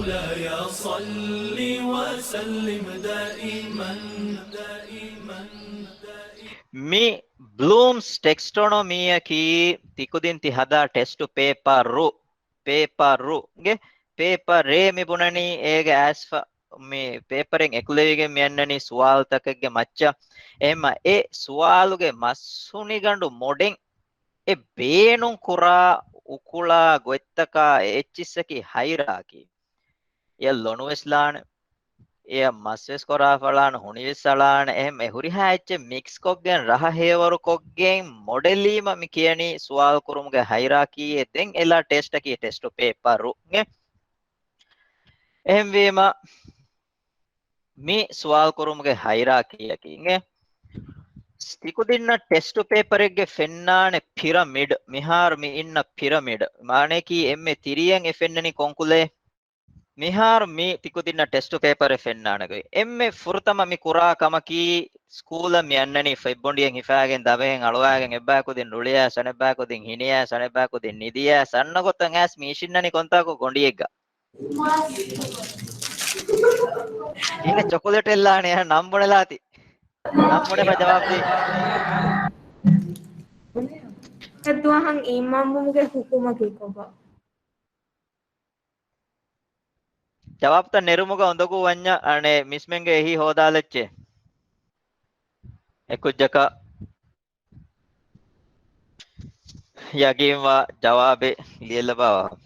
مولاي صل وسلم دائما دائما mi Bloom's taxonomy ki tikudinti hada test paper ru ge paper re mi bunani ege as me paperen ekulevige mi annani suwal takage macca emma e suwaluge masuni gandu modern e beenun kura ukula goettaka echissaki hairaki yellonu veslan එය මස්වෙස් කොරා ඵලාන හුනිවිස් සලාන එහෙම එහුරි හැච්ච mix කොග්ගෙන් රහ හේවරු කොග්ගෙන් මොඩෙලීම මි කියනි සුවාල් කුරුමුගේ හයිරාකී දෙන් එලා test එකේ test paper ගේ එහෙම වීම මේ සුවාල් කුරුමුගේ හයිරාකී යකින්ගේ ස්ටිකුදින්න ටෙස්ට් පේපර් එකගේ ෆෙන්නානේ පිරමිඩ් මිහාර මි ඉන්න පිරමිඩ් මානේ කී එම්මේ තිරියෙන් එෆෙන්නනි කොන්කුලේ මිහාර මේ තිකුදින්න ටෙස්ට් පේපර් ෆෙන්නානගේ එම්මේ ෆුර්තම මි කුරා කමකී ස්කූල මි යන්නනි ෆෙබ්බොන්ඩියෙන් හිෆාගෙන් දවෙන් අලවාගෙන් එබ්බාකුදින් රුලියා සනෙබ්බාකුදින් හිනියා සනෙබ්බාකුදින් නිදියා සන්නකොතන් ඇස් මීෂින්නනි කොන්තාකෝ ගොඩියෙග්ගා ඉන චොකලට් එල්ලානේ නම්බොනලාති නම්බොනේ බා ජවාබ් දී Ketuahan imam mungkin hukum kikoba. ජවාබ් ත නෙරුමුග හොඳකු වඤ්ඤා අනේ මිස්මෙන්ගේ එහි හොදාලෙච්චේ එකුජ්ජක යගීම්වා ජවාබේ ලියලා බව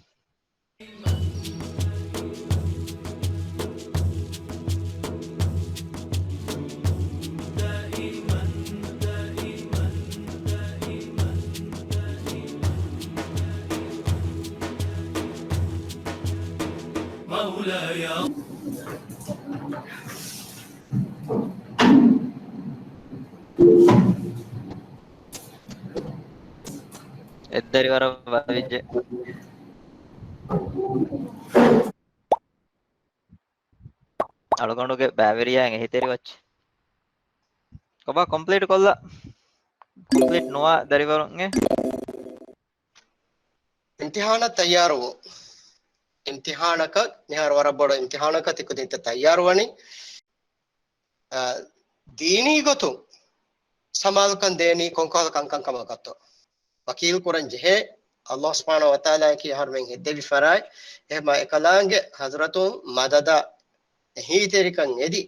مولاي එද්දරි වර වවිජ්ජ අලගොණුගේ බෑවරියාන් එහිතෙරි වච් කොබා කම්ප්ලීට් කොල්ලා කම්ප්ලීට් නොවා දරිවරුන්ගේ इम्तिहान तैयार हो इम्तिहान का निहार वारा बड़ो इम्तिहान का तिको दिन तैयार वनी दीनी गोतु समाल कन देनी कोंकाल कंकन कम कतो वकील कुरन जहे अल्लाह सुब्हानहु व तआला की हर में हिते भी फराय ए मा एकलांगे हजरतु मददा ही तेरिकन यदि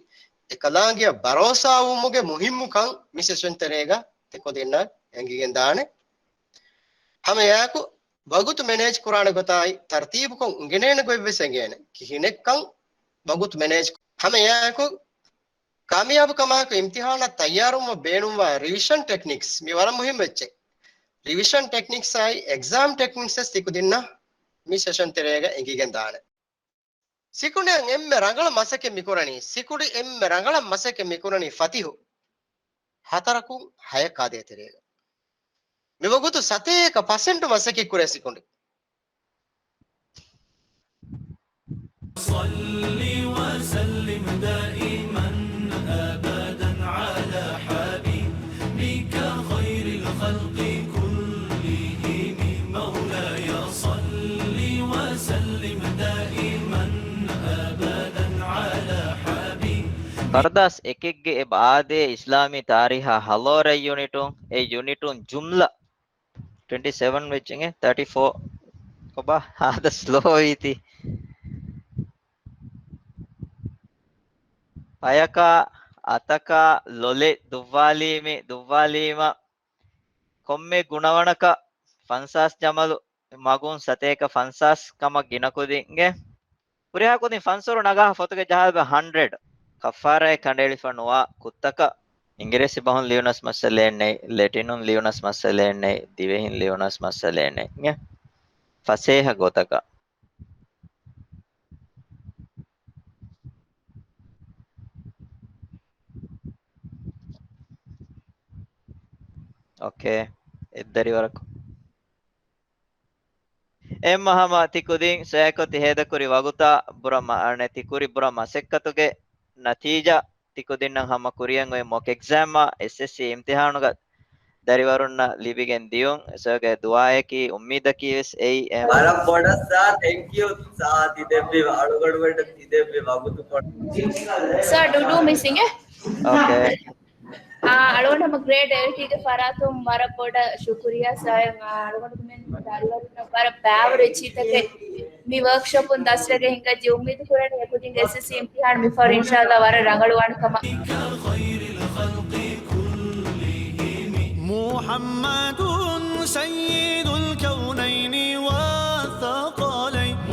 एकलांगे भरोसा वो मुगे मुहिम कं मिसेशन तरेगा तिको दिन एंगिगेन दाने हम याको बगुत मैनेज कुरान गोताई तरतीब को गिनेन कोई बेसेंगेन किने कं बगुत मैनेज हमें या को कामयाब कमा को इम्तिहान तैयारुम बेनुम रिविजन टेक्निक्स मी वाला मुहिम बच्चे रिविजन टेक्निक्स आई एग्जाम टेक्निक्स सिकु दिना मी सेशन तेरेगा एंगिगेन दाने सिकुने एम्मे रंगल मसके मिकुरणी सिकुडी एम्मे रंगल मसके मिकुरणी फतिहु हतरकु हय कादे तेरेगा මෙවගුතු සතේක පසෙන්ට මසකෙක් කුර සිකුණ්ඩි صل وسلم دائما ابدا على حبيبك خير الخلق كلهم مولاي صل وسلم دائما ابدا على حبيبك කරදාස් එකෙක්ගේ ඒ බාදේ ඉස්ලාමී තාරිහා හලෝර යුනිටුන් ඒ යුනිටුන් ජුම්ලා 27 වෙච්චින්ගේ 34 කොබා ආද ස්ලෝ වීති පයක අතක ලොලේ දුවාලීම කොම්මේ ගුණවණක ෆන්සාස් ජමලු මගුන් සතේක ෆන්සාස් කම ගිනකුදින්ගේ පුරයා කුදින් ෆන්සොරු නගා ෆොතක ජහල්බ 100 කෆාරේ කණ්ඩේලිෆනුවා කුත්තක ඉංග්‍රීසි බහුන් ලියුනස් මස්සලෙන්නේ ලැටිනුන් ලියුනස් මස්සලෙන්නේ දිවෙහින් ලියුනස් මස්සලෙන්නේ නේ ෆසේහ ගොතක ඕකේ එද්දරි වරක එම්මහම තිකුදින් සෑකොති හේදකුරි වගුතා බුරම අනති කුරි බුරම සෙක්කතුගේ නතිජා තිකුදින්නම් හම කුරියන් ඔය මොක් එක්සෑම් SSC ඉම්තිහානුග dariwarunna libigen diun soge duaayaki ummidaki ves ei Para poda sa thank you sa tidebbi alugadu weda tidebbi wagutu pod. Sir, do missing eh? okay Alone have a great LT Faratum Marapoda Shukuria Sayang Alone para average me workshop on Dasra Hinka Jumi the Kuran putting SSC and me for Inshallah Vara Rangaluan Kama. خير الخلق كلهم محمد سيد الكونين